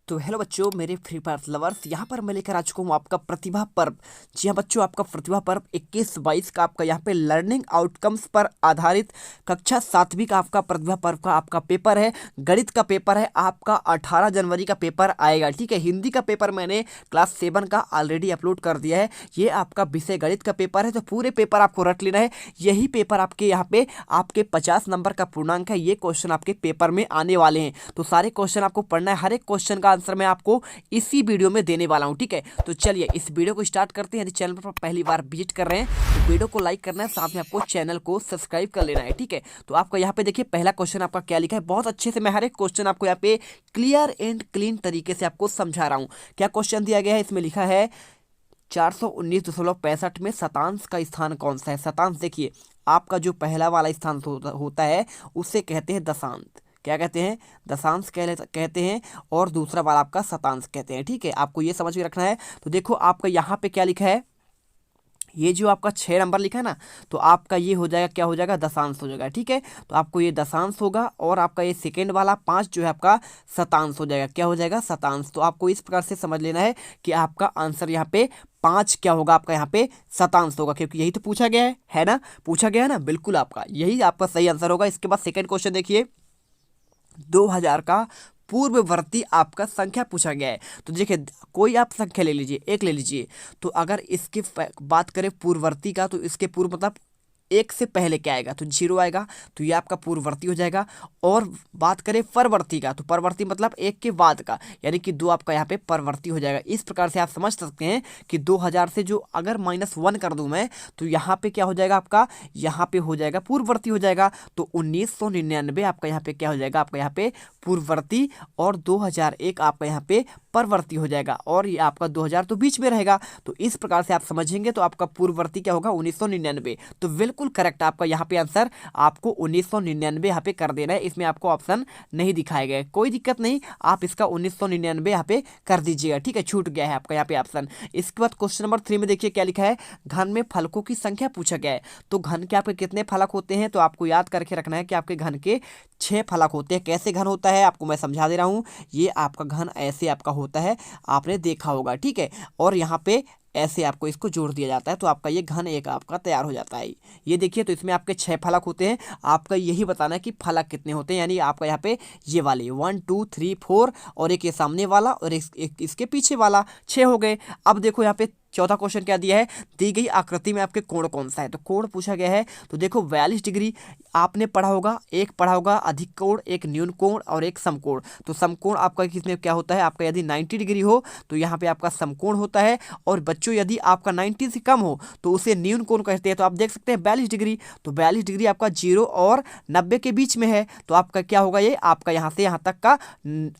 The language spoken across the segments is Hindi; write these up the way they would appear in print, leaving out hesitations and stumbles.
तो हेलो बच्चों, मेरे फ्री फायर लवर्स, यहाँ पर मैं लेकर आ चुका हूँ आपका प्रतिभा पर्व। जी हाँ बच्चों, आपका प्रतिभा पर्व 21-22 का आपका यहाँ पे लर्निंग आउटकम्स पर आधारित कक्षा 7वीं का आपका प्रतिभा पर्व का आपका पेपर है। गणित का पेपर है आपका 18 जनवरी का पेपर आएगा। ठीक है, हिंदी का पेपर मैंने क्लास 7 का ऑलरेडी अपलोड कर दिया है। ये आपका विषय गणित का पेपर है, तो पूरे पेपर आपको रट लेना है। यही पेपर आपके यहाँ पे आपके 50 नंबर का पूर्णांक है। ये क्वेश्चन आपके पेपर में आने वाले हैं, तो सारे क्वेश्चन आपको पढ़ना है। हर एक क्वेश्चन का आंसर मैं आपको इसी वीडियो में देने वाला हूं। ठीक है, तो चलिए इस वीडियो को स्टार्ट करते हैं। यदि चैनल पर पहली बार विजिट कर रहे हैं तो वीडियो को लाइक करना है, साथ में आपको चैनल को सब्सक्राइब कर लेना है। ठीक है, तो आपका यहाँ पे देखिए पहला क्वेश्चन आपका क्या लिखा है। बहुत अच्छे से मैं हर एक क्वेश्चन आपको यहाँ पे क्लियर एंड क्लीन तरीके से आपको समझा रहा हूँ। क्या क्वेश्चन दिया गया है, इसमें लिखा है 419.65 में शतांश का स्थान कौन सा है। शतांश देखिए, आपका जो पहला वाला स्थान होता है उसे कहते हैं दशांश। क्या कहते हैं? दशांश कहते हैं, और दूसरा वाला आपका शतांश कहते हैं। ठीक है, आपको ये समझ के रखना है। तो देखो आपका यहाँ पे क्या लिखा है, ये जो आपका 6 नंबर लिखा है ना, तो आपका ये हो जाएगा, क्या हो जाएगा, दशांश हो जाएगा। ठीक है, तो आपको ये दशांश होगा, और आपका ये सेकेंड वाला 5 जो है आपका शतांश हो जाएगा। क्या हो जाएगा? शतांश। तो आपको इस प्रकार से समझ लेना है कि आपका आंसर यहाँ पे 5 क्या होगा, आपका यहाँ पे शतांश होगा, क्योंकि यही तो पूछा गया है ना, पूछा गया है ना, बिल्कुल आपका यही आपका सही आंसर होगा। इसके बाद सेकेंड क्वेश्चन देखिए, 2000 का पूर्ववर्ती आपका संख्या पूछा गया है। तो देखिए कोई आप संख्या ले लीजिए, एक ले लीजिए। तो अगर इसकी बात करें पूर्ववर्ती का, तो इसके पूर्व मतलब एक से पहले क्या आएगा, तो 0 आएगा, तो ये आपका पूर्ववर्ती हो जाएगा। और बात करें परवर्ती का, तो परवर्ती मतलब एक के बाद का, यानी कि 2 आपका यहाँ पे परवर्ती हो जाएगा। इस प्रकार से आप समझ सकते हैं कि 2000 से जो अगर -1 कर दूं मैं, तो यहाँ पे क्या हो जाएगा, आपका यहाँ पे हो जाएगा पूर्ववर्ती हो जाएगा। तो 1999 आपका यहाँ पे क्या हो जाएगा, आपका यहाँ पे पूर्ववर्ती, और 2001 आपका यहाँ पे परवर्ती हो जाएगा, और ये आपका 2000 तो बीच में रहेगा। तो इस प्रकार से आप समझेंगे तो आपका पूर्ववर्ती क्या होगा, 1999। तो बिल्कुल करेक्ट आपका यहाँ पे आंसर आपको 1999 यहाँ पे कर देना है। इसमें आपको ऑप्शन नहीं दिखाए गए, कोई दिक्कत नहीं, आप इसका 1999 यहाँ पे कर दीजिएगा। ठीक है, छूट गया है आपका यहाँ पे ऑप्शन। इसके बाद क्वेश्चन नंबर 3 में देखिए क्या लिखा है, घन में फलकों की संख्या पूछा गया है। तो घन के आपके कितने फलक होते हैं, तो आपको याद करके रखना है कि आपके घन के 6 फलक होते हैं। कैसे घन होता है आपको मैं समझा दे रहा हूँ। ये आपका घन ऐसे आपका होता है, आपने देखा होगा। ठीक है, और यहाँ पे ऐसे आपको इसको जोड़ दिया जाता है, तो आपका ये घन एक आपका तैयार हो जाता है। ये देखिए, तो इसमें आपके 6 फलक होते हैं। आपका यही बताना है कि फलक कितने होते हैं, यानी आपका यहाँ पे ये वाले 1 2 3 4, और एक ये सामने वाला, और एक इसके पीछे वाला, 6 हो गए। अब देखो यहाँ पे चौथा क्वेश्चन क्या दिया है, दी गई आकृति में आपके कोण कौन सा है। तो कोण पूछा गया है, तो देखो 42 डिग्री आपने पढ़ा होगा, एक पढ़ा होगा अधिक कोण, एक न्यून कोण, और एक समकोण। तो समकोण आपका किसमें क्या होता है, आपका यदि 90 डिग्री हो तो यहाँ पे आपका समकोण होता है। और बच्चों यदि आपका 90 से कम हो तो उसे न्यून कोण कहते हैं। तो आप देख सकते हैं 42 डिग्री, तो 42 डिग्री आपका 0 और 90 के बीच में है, तो आपका क्या होगा, ये आपका यहाँ से यहाँ तक का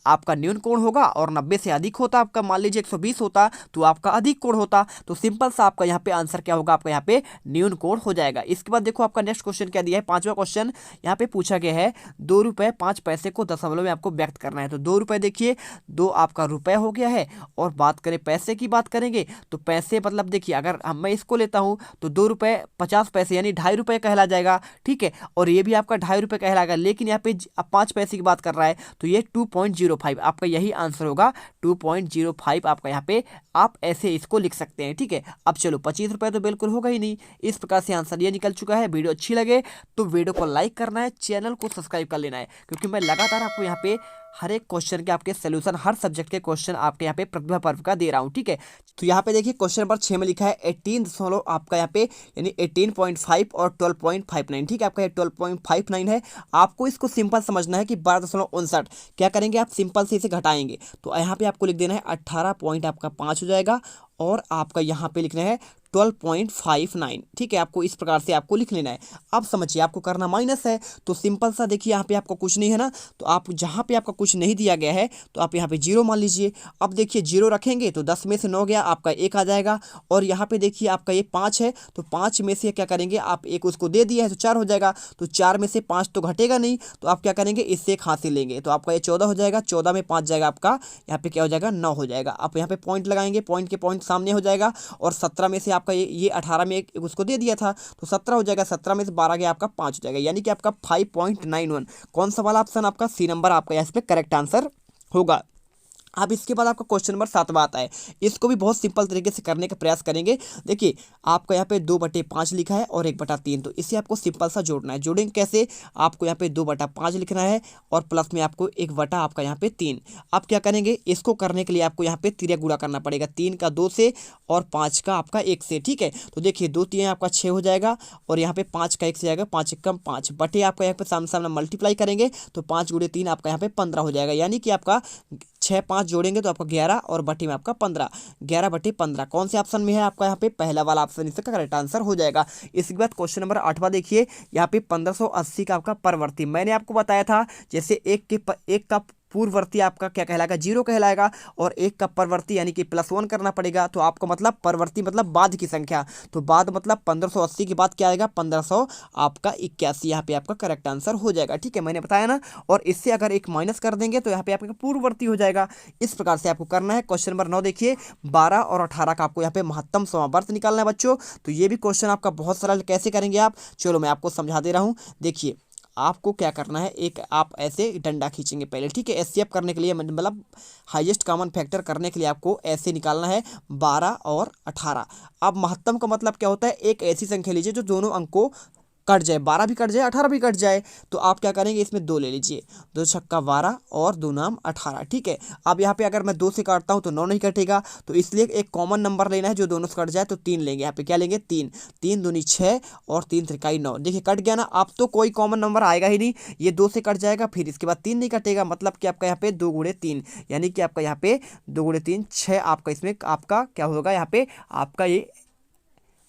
आपका न्यून कोण होगा। और 90 से अधिक होता आपका, मान लीजिए 120 होता तो आपका अधिक कोण होता। तो सिंपल सा आपका यहाँ पे आंसर क्या होगा, आपका यहाँ पे न्यून कोण हो जाएगा। इसके बाद देखो आपका नेक्स्ट क्वेश्चन क्या दिया है, 5वां क्वेश्चन यहाँ पे पूछा गया है, 2 रुपये 5 पैसे को दशमलव में आपको व्यक्त करना है। तो 2 रुपये देखिए, 2 आपका रुपये हो गया है। और बात करें पैसे की, बात करेंगे तो पैसे मतलब देखिए, अगर मैं इसको लेता हूँ तो 2 रुपये 50 पैसे यानी 2.5 रुपये कहला जाएगा। ठीक है, और ये भी आपका 2.5 रुपये कहलाएगा, लेकिन यहाँ पे 5 पैसे की बात कर रहा है, तो ये 2.05 आपका यही आंसर होगा। 2.05 आपका यहाँ पे आप ऐसे इसको लिख सकते हैं। ठीक है, अब चलो 25 रुपये तो बिल्कुल होगा ही नहीं। इस प्रकार से आंसर ये निकल चुका है। वीडियो अच्छी लगे तो वीडियो को लाइक करना है, चैनल को सब्सक्राइब कर लेना है, क्योंकि मैं लगातार आपको यहाँ पे हर एक क्वेश्चन के आपके सोल्यूशन, हर सब्जेक्ट के क्वेश्चन आपके यहाँ पे प्रतिभा पर्व का दे रहा हूँ। ठीक है, तो यहाँ पे देखिए क्वेश्चन नंबर 6 में लिखा है 18 दशमलव आपका यहाँ पे यानी 18.5 और 12.59। ठीक है, आपका ये 12.59 है। आपको इसको सिंपल समझना है कि 12.59 क्या करेंगे आप, सिंपल से इसे घटाएंगे, तो यहाँ पे आपको लिख देना है 18 पॉइंट आपका 5 हो जाएगा, और आपका यहाँ पे लिखना है 12.59। ठीक है, आपको इस प्रकार से आपको लिख लेना है। अब समझिए आपको करना माइनस है, तो सिंपल सा देखिए यहाँ पे आपको कुछ नहीं है ना, तो आप जहाँ पे आपका कुछ नहीं दिया गया है तो आप यहाँ पे 0 मान लीजिए। अब देखिए 0 रखेंगे तो 10 में से 9 गया, आपका 1 आ जाएगा। और यहाँ पे देखिए आपका ये 5 है, तो 5 में से क्या करेंगे आप, एक उसको दे दिया है तो 4 हो जाएगा। तो 4 में से 5 तो घटेगा नहीं, तो आप क्या करेंगे, इससे एक हाथ से लेंगे, तो आपका ये 14 हो जाएगा। 14 में 5 जाएगा, आपका यहाँ पे क्या हो जाएगा, 9 हो जाएगा। आप यहाँ पे पॉइंट लगाएंगे, पॉइंट के पॉइंट सामने हो जाएगा। और 17 में से आपका ये 18 में एक उसको दे दिया था, तो 17 हो जाएगा। 17 में से 12 गया, आपका 5 हो जाएगा, यानी कि आपका 5.91। कौन सा वाला ऑप्शन आपका सी नंबर आपका यहाँ पे करेक्ट आंसर होगा। अब इसके बाद आपका क्वेश्चन नंबर 7 आता है। इसको भी बहुत सिंपल तरीके से करने का प्रयास करेंगे। देखिए आपका यहाँ पे 2/5 लिखा है और 1/3, तो इसे आपको सिंपल सा जोड़ना है। जोड़ेंगे कैसे? आपको यहाँ पे 2/5 लिखना है और प्लस में आपको 1 आपका यहाँ पे 3। आप क्या करेंगे? इसको करने के लिए आपको यहाँ पे तिर्यक गुणा करना पड़ेगा, 3 का 2 से और 5 का आपका 1 से। ठीक है, तो देखिए 2 3 आपका 6 हो जाएगा और यहाँ पे 5 का 1 से जाएगा, 5 एकम 5 बटे आपका यहाँ पे सामने सामने मल्टीप्लाई करेंगे तो 5 × 3 आपका यहाँ पे 15 हो जाएगा। यानी कि आपका 6 5 जोड़ेंगे तो आपका 11 और बटे में आपका 15, 11/15 कौन से ऑप्शन में है? आपका यहाँ पे पहला वाला ऑप्शन इसका करेक्ट आंसर हो जाएगा। इसके बाद क्वेश्चन नंबर 8वां देखिए, यहाँ पे 1580 का आपका परवर्ती। मैंने आपको बताया था जैसे एक का पूर्ववर्ती आपका क्या कहलाएगा? 0 कहलाएगा और 1 का परवर्ती यानी कि +1 करना पड़ेगा। तो आपको मतलब परवर्ती मतलब बाद की संख्या, तो बाद मतलब 1580 के बाद क्या आएगा? 1500 आपका 81, यहाँ पे आपका करेक्ट आंसर हो जाएगा। ठीक है, मैंने बताया ना। और इससे अगर एक माइनस कर देंगे तो यहाँ पे आपका पूर्ववर्ती हो जाएगा। इस प्रकार से आपको करना है। क्वेश्चन नंबर 9 देखिए, 12 और 18 का आपको यहाँ पे महत्तम समावर्त निकालना है बच्चों। तो ये भी क्वेश्चन आपका बहुत सरल, कैसे करेंगे आप? चलो मैं आपको समझा दे रहा हूँ। देखिए आपको क्या करना है, एक आप ऐसे डंडा खींचेंगे पहले। ठीक है, एचसीएफ करने के लिए मतलब हाईएस्ट कॉमन फैक्टर करने के लिए आपको ऐसे निकालना है 12 और 18। अब महत्तम का मतलब क्या होता है? एक ऐसी संख्या लीजिए जो दोनों अंकों कट जाए, 12 भी कट जाए 18 भी कट जाए। तो आप क्या करेंगे? इसमें 2 ले लीजिए, 2 छक्का 12 और 2 नाम 18। ठीक है, अब यहाँ पे अगर मैं 2 से काटता हूँ तो 9 नहीं कटेगा, तो इसलिए एक कॉमन नंबर लेना है जो दोनों से कट जाए। तो 3 लेंगे, यहाँ पे क्या लेंगे? 3, 3 दूनी 6 और 3 त्रिकाई 9। देखिए कट गया ना। अब तो कोई कॉमन नंबर आएगा ही नहीं, ये 2 से कट जाएगा, फिर इसके बाद 3 नहीं कटेगा। मतलब कि आपका यहाँ पे 2 × 3 यानी कि आपका यहाँ पे 2 × 3 6 आपका इसमें आपका क्या होगा? यहाँ पे आपका ये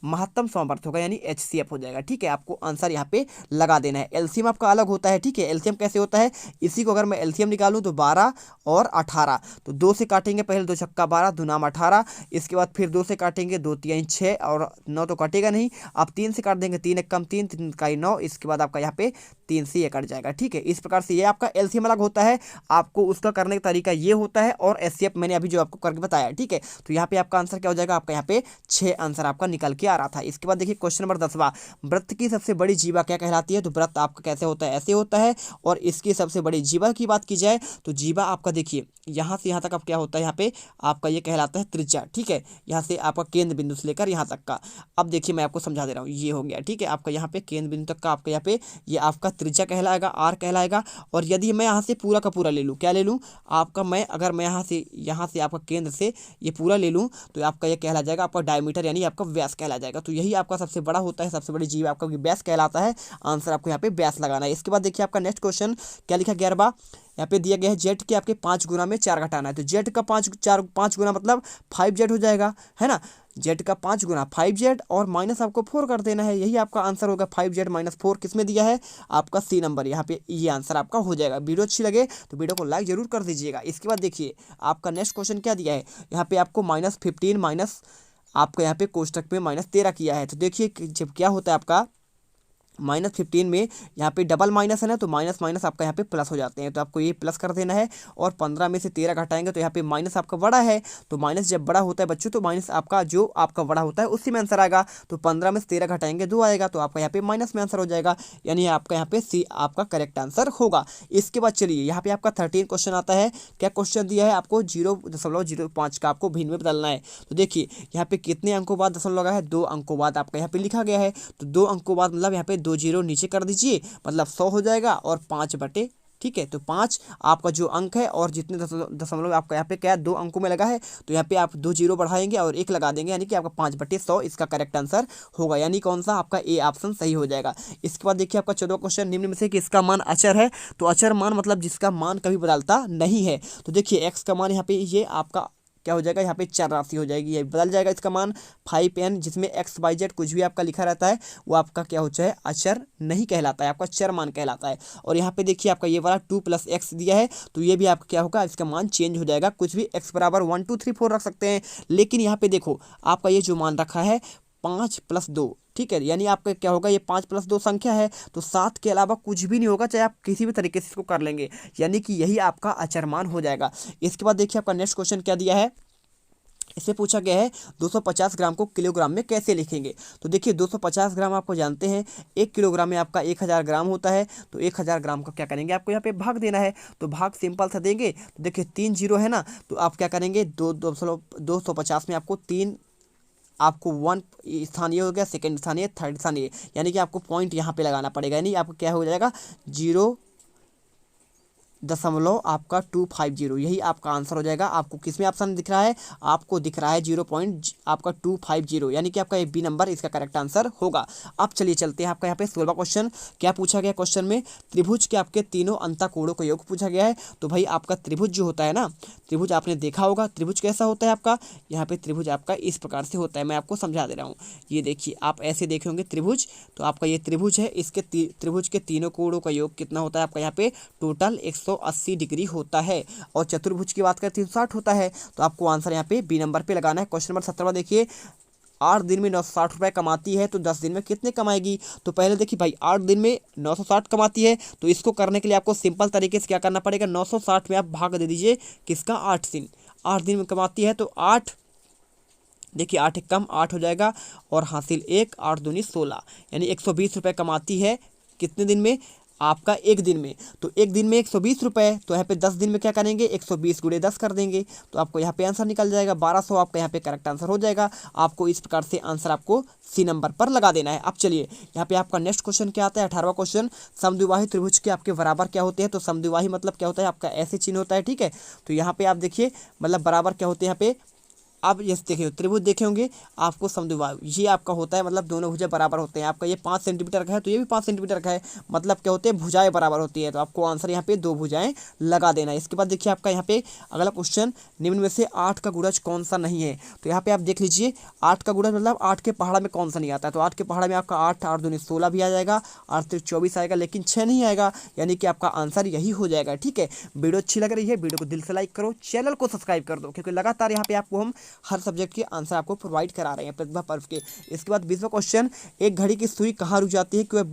महत्तम समवर्त होगा यानी एचसीएफ हो जाएगा। ठीक है, आपको आंसर यहाँ पे लगा देना है। एलसीएम आपका अलग होता है। ठीक है, एलसीएम कैसे होता है? इसी को अगर मैं एलसीएम निकालूं तो 12 और 18, तो 2 से काटेंगे पहले, 2 छक्का 12 2 नाम 18। इसके बाद फिर 2 से काटेंगे, 2 3 6 और 9 तो कटेगा नहीं। अब 3 से काट देंगे, 3 एकम 3 3 का 9। इसके बाद आपका यहाँ पे 3 से ये कट जाएगा। ठीक है, इस प्रकार से ये आपका एलसीएम अलग होता है, आपको उसका करने का तरीका ये होता है, और एचसीएफ मैंने अभी जो आपको करके बताया। ठीक है, तो यहाँ पे आपका आंसर क्या हो जाएगा? आपका यहाँ पे 6 आंसर आपका निकल के आ रहा था। इसके बाद देखिए क्वेश्चन नंबर 10वां, वृत्त की सबसे बड़ी जीवा क्या कहलाती है? तो वृत्त आपका कैसे होता है? ऐसे होता है। और इसकी सबसे बड़ी जीवा की बात की जाए तो जीवा आपका देखिए यहाँ से यहाँ तक अब क्या होता है? यहाँ पे आपका ये कहलाता है त्रिज्या। ठीक है, यहाँ से आपका केंद्र बिंदु से लेकर यहाँ तक का। अब देखिए मैं आपको समझा दे रहा हूँ, ये हो गया। ठीक है, आपका यहाँ पे केंद्र बिंदु तक का आपका यहाँ पे ये आपका त्रिज्या कहलाएगा, आर कहलाएगा। और यदि मैं यहाँ से पूरा का पूरा ले लूँ, क्या ले लूँ? आपका अगर मैं यहाँ से आपका केंद्र से ये पूरा ले लूँ तो आपका ये कहला जाएगा आपका डायमीटर यानी आपका व्यास कहला जाएगा। तो यही आपका सबसे बड़ा होता है, सबसे बड़ी जीव आपका व्यास कहलाता है। आंसर आपको यहाँ पे व्यास लगाना है। इसके बाद देखिए आपका नेक्स्ट क्वेश्चन क्या लिखा 11वां, यहाँ पे दिया गया है जेड के आपके 5 गुना में 4 घटाना है। तो जेड का 5 गुना मतलब 5z हो जाएगा, है ना। जेड का 5 गुना 5z और माइनस आपको 4 कर देना है, यही आपका आंसर होगा। 5z - 4 किसमें दिया है? आपका सी नंबर। यहाँ पे ये आंसर आपका हो जाएगा। वीडियो अच्छी लगे तो वीडियो को लाइक जरूर कर दीजिएगा। इसके बाद देखिए आपका नेक्स्ट क्वेश्चन क्या दिया है, यहाँ पे आपको -15 माइनस आपका यहाँ पे कोष्टक में -13 किया है। तो देखिए जब क्या होता है आपका -15 में यहाँ पे डबल माइनस है ना, तो माइनस माइनस आपका यहाँ पे प्लस हो जाते हैं। तो आपको ये प्लस कर देना है। और 15 में से 13 घटाएंगे तो यहाँ पे माइनस आपका बड़ा है, तो माइनस जब बड़ा होता है बच्चों तो माइनस आपका जो आपका बड़ा होता है उसी में आंसर आएगा। तो 15 में से 13 घटाएंगे 2 आएगा, तो आपका यहाँ पे माइनस में आंसर हो जाएगा। यानी आपका यहाँ पे सी आपका करेक्ट आंसर होगा। इसके बाद चलिए यहाँ पे आपका 13 क्वेश्चन आता है। क्या क्वेश्चन दिया है आपको? 0.05 का आपको भिन्न में बदलना है। तो देखिए यहाँ पे कितने अंकों बाद दशमलव लगा है? 2 अंकों बाद आपका यहाँ पे लिखा गया है। तो 2 अंकों बाद मतलब यहाँ पे 2 0 नीचे कर दीजिए, मतलब 100 हो जाएगा और 5 बटे। ठीक है, तो 5 आपका जो अंक है और जितने दशमलव आपका यहाँ पे क्या है 2 अंकों में लगा है, तो यहाँ पे आप 2 0 बढ़ाएंगे और 1 लगा देंगे, यानी कि आपका 5/100 इसका करेक्ट आंसर होगा। यानी कौन सा? आपका ए ऑप्शन सही हो जाएगा। इसके बाद देखिए आपका 14वां क्वेश्चन, निम्न में से किसका मान अचर है? तो अचर मान मतलब जिसका मान कभी बदलता नहीं है। तो देखिए एक्स का मान यहाँ पे ये आपका क्या हो जाएगा? यहाँ पे चर राशि हो जाएगी, ये बदल जाएगा इसका मान 5n, जिसमें x y z कुछ भी आपका लिखा रहता है वो आपका क्या हो जाए? अचर नहीं कहलाता है, आपका चर मान कहलाता है। और यहाँ पे देखिए आपका ये वाला 2 + x दिया है, तो ये भी आपका क्या होगा? इसका मान चेंज हो जाएगा। कुछ भी x बराबर 1 2 3 4 रख सकते हैं, लेकिन यहाँ पे देखो आपका ये जो मान रखा है 5 + 2। ठीक है, यानी आपका क्या होगा? ये 5 + 2 संख्या है, तो 7 के अलावा कुछ भी नहीं होगा, चाहे आप किसी भी तरीके से इसको कर लेंगे, यानी कि यही आपका अचर मान हो जाएगा। इसके बाद देखिए आपका नेक्स्ट क्वेश्चन क्या दिया है, इसमें पूछा गया है 250 ग्राम को किलोग्राम में कैसे लिखेंगे। तो देखिए 250 ग्राम आपको जानते हैं 1 किलोग्राम में आपका 1000 ग्राम होता है। तो 1000 ग्राम का क्या करेंगे, आपको यहाँ पे भाग देना है। तो भाग सिंपल सा देंगे, तो देखिए 3 जीरो है ना, तो आप क्या करेंगे 250 में आपको 3, आपको 1 स्थान ये हो गया, सेकंड स्थान ये, थर्ड स्थान ये, यानी कि आपको पॉइंट यहाँ पे लगाना पड़ेगा, यानी आपको क्या हो जाएगा 0.250, आपका 250, यही आपका आंसर हो जाएगा। आपको किस में ऑप्शन दिख रहा है, आपको दिख रहा है 0.250, यानी कि आपका ये बी नंबर इसका करेक्ट आंसर होगा। अब चलिए चलते हैं आपका यहाँ पे 16वां क्वेश्चन। क्या पूछा गया क्वेश्चन में, त्रिभुज के आपके तीनों अंतःकोणों का योग पूछा गया है। तो भाई आपका त्रिभुज जो होता है ना, त्रिभुज आपने देखा होगा, त्रिभुज कैसा होता है आपका, यहाँ पे त्रिभुज आपका इस प्रकार से होता है, मैं आपको समझा दे रहा हूँ। ये देखिए आप ऐसे देखे होंगे त्रिभुज, तो आपका ये त्रिभुज है, इसके त्रिभुज के तीनों कोणों का योग कितना होता है आपका यहाँ पे टोटल 180 डिग्री होता है। और चतुर्भुज की बात करें 360 होता है। तो आपको आंसर यहाँ पे बी नंबर पे लगाना है। क्वेश्चन नंबर 17 देखिए, 8 दिन में 960 रुपये कमाती है तो 10 दिन में कितने कमाएगी। तो पहले देखिए भाई 8 दिन में 960 कमाती है, तो इसको करने के लिए आपको सिंपल तरीके से क्या करना पड़ेगा, 960 में आप भाग दे दीजिए किसका 8 दिन, 8 दिन में कमाती है तो 8, देखिए 8 एक कम 8 हो जाएगा, और हासिल 1, 8 दूनी 16, यानी 120 रुपये कमाती है कितने दिन में, आपका एक दिन में। तो एक दिन में 120 रुपये, तो यहाँ पे 10 दिन में क्या करेंगे 120 गुणे 10 कर देंगे, तो आपको यहाँ पे आंसर निकल जाएगा 1200, आपका यहाँ पे करेक्ट आंसर हो जाएगा। आपको इस प्रकार से आंसर आपको सी नंबर पर लगा देना है। अब चलिए यहाँ पे आपका नेक्स्ट क्वेश्चन क्या आता है, 18वां क्वेश्चन, समद्विबाही त्रिभुज के आपके बराबर क्या होते हैं। तो समद्विबाही मतलब क्या होता है, आपका ऐसे चिन्ह होता है, ठीक है। तो यहाँ पे आप देखिए मतलब बराबर क्या होते हैं, यहाँ पे आप ये देखिए त्रिभुज देखे होंगे आपको, समद्विबाही ये आपका होता है मतलब दोनों भुजाएं बराबर होते हैं। आपका ये 5 सेंटीमीटर का है तो ये भी 5 सेंटीमीटर का है, मतलब क्या होते हैं भुजाएं बराबर होती है। तो आपको आंसर यहाँ पे 2 भुजाएं लगा देना है। इसके बाद देखिए आपका यहाँ पे अगला क्वेश्चन, निम्न में से 8 का गुणज कौन सा नहीं है। तो यहाँ पे आप देख लीजिए 8 का गुणज मतलब 8 के पहाड़ा में कौन सा नहीं आता है। तो 8 के पहाड़ा में आपका 8, 8 दूनी 16 भी आ जाएगा, 8 3 24 आएगा, लेकिन 6 नहीं आएगा, यानी कि आपका आंसर यही हो जाएगा। ठीक है, वीडियो अच्छी लग रही है, वीडियो को दिल से लाइक करो, चैनल को सब्सक्राइब कर दो, क्योंकि लगातार यहाँ पे आपको हम हर सब्जेक्ट के आंसर आपको प्रोवाइड करा रहे हैं प्रतिभा पर्व के। इसके बाद 20वां क्वेश्चन, एक घड़ी की सुई कहाँ रुक जाती है, क्योंकि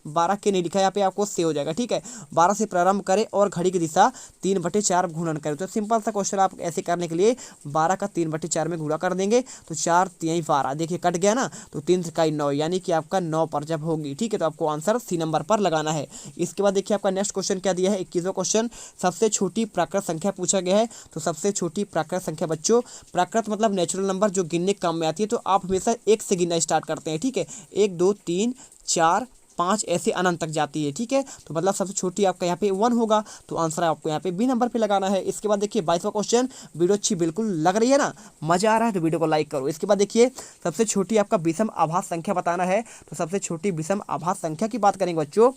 12 के नहीं लिखा है, यहाँ पे आपको से हो जाएगा। ठीक है, 12 से प्रारंभ करें और घड़ी की दिशा 3/4 घूर्णन करें। तो सिंपल सा क्वेश्चन, आप ऐसे करने के लिए 12 का 3/4 में गुणा कर देंगे, तो 4 3 12, देखिए कट गया ना, तो 3 इकाई 9, यानी कि आपका 9 पर जब होगी। ठीक है, तो आपको आंसर सी नंबर पर लगाना है। इसके बाद देखिए आपका नेक्स्ट क्वेश्चन क्या दिया है, 21वां क्वेश्चन, सबसे छोटी प्राकृत संख्या पूछा गया है। तो सबसे छोटी प्राकृत संख्या बच्चों, प्राकृत मतलब नेचुरल नंबर जो गिनने के काम में आती है, तो आप हमेशा 1 से गिनना स्टार्ट करते हैं। ठीक है, 1 2 3 4 5 ऐसे अनंत तक जाती है। ठीक है, तो मतलब सबसे छोटी आपका यहाँ पे 1 होगा, तो आंसर आपको यहाँ पे बी नंबर पे लगाना है। इसके बाद देखिए 22वां क्वेश्चन, वीडियो अच्छी बिल्कुल लग रही है ना, मजा आ रहा है तो वीडियो को लाइक करो। इसके बाद देखिए सबसे छोटी आपका विषम आभास संख्या बताना है। तो सबसे छोटी विषम आभास संख्या की बात करेंगे बच्चों,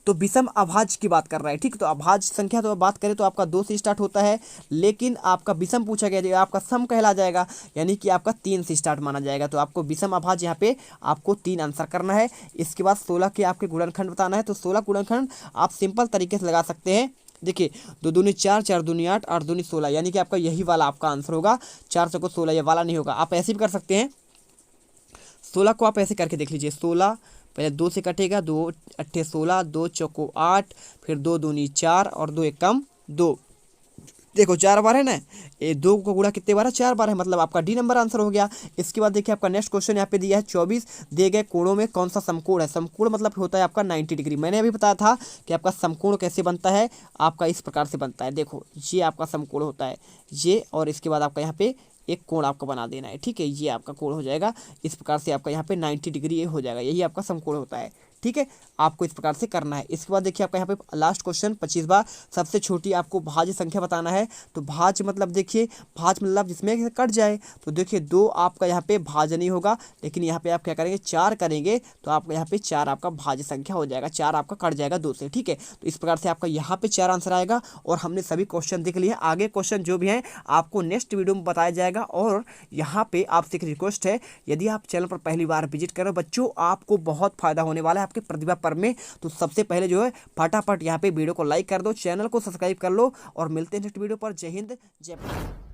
तो विषम अभाज्य की बात कर रहा है। ठीक, तो अभाज्य संख्या तो बात करें तो आपका 2 से स्टार्ट होता है, लेकिन आपका विषम पूछा गया तो आपका सम कहला जाएगा, यानी कि आपका 3 से स्टार्ट माना जाएगा। तो आपको विषम अभाज्य यहाँ पे आपको 3 आंसर करना है। इसके बाद 16 के आपके गुणनखंड बताना है। तो 16 गुणनखंड आप सिंपल तरीके से लगा सकते हैं। देखिए 2 दूनी 4, 4 दूनी 8, 8 दूनी 16, यानी कि आपका यही वाला आपका आंसर होगा। 4 से को 16 ये वाला नहीं होगा। आप ऐसे भी कर सकते हैं, 16 को आप ऐसे करके देख लीजिए, 16 पहले 2 से कटेगा, 2 अट्ठे 16, 2 चौको 8, फिर 2 दूनी 4 और 2 एकम 2, देखो 4 बार है ना, ये 2 को गुणा कितने बार है, 4 बार है, मतलब आपका डी नंबर आंसर हो गया। इसके बाद देखिए आपका नेक्स्ट क्वेश्चन यहाँ पे दिया है 24, दिए गए कोणों में कौन सा समकोण है। समकोण मतलब होता है आपका 90 डिग्री। मैंने अभी बताया था कि आपका समकोण कैसे बनता है, आपका इस प्रकार से बनता है। देखो ये आपका समकोण होता है ये, और इसके बाद आपका यहाँ पे एक कोण आपको बना देना है। ठीक है, ये आपका कोण हो जाएगा इस प्रकार से, आपका यहाँ पे 90 डिग्री ये हो जाएगा, यही आपका समकोण होता है। ठीक है, आपको इस प्रकार से करना है। इसके बाद देखिए आपका यहाँ पे लास्ट क्वेश्चन 25वां, सबसे छोटी आपको भाज्य संख्या बताना है। तो भाज्य मतलब देखिए, भाज्य मतलब जिसमें कट जाए। तो देखिए 2 आपका यहाँ पे भाज्य नहीं होगा, लेकिन यहाँ पे आप क्या करेंगे 4 करेंगे, तो आपका यहाँ पे 4 आपका भाज्य संख्या हो जाएगा, 4 आपका कट जाएगा 2 से। ठीक है, तो इस प्रकार से आपका यहाँ पे 4 आंसर आएगा। और हमने सभी क्वेश्चन देख लिए, आगे क्वेश्चन जो भी हैं आपको नेक्स्ट वीडियो में बताया जाएगा। और यहाँ पे आपसे एक रिक्वेस्ट है, यदि आप चैनल पर पहली बार विजिट करो बच्चों, आपको बहुत फायदा होने वाला है आपके प्रतिभा पर्व में। तो सबसे पहले जो है फटाफट यहाँ पे वीडियो को लाइक कर दो, चैनल को सब्सक्राइब कर लो, और मिलते हैं नेक्स्ट वीडियो पर। जय हिंद, जय भारत।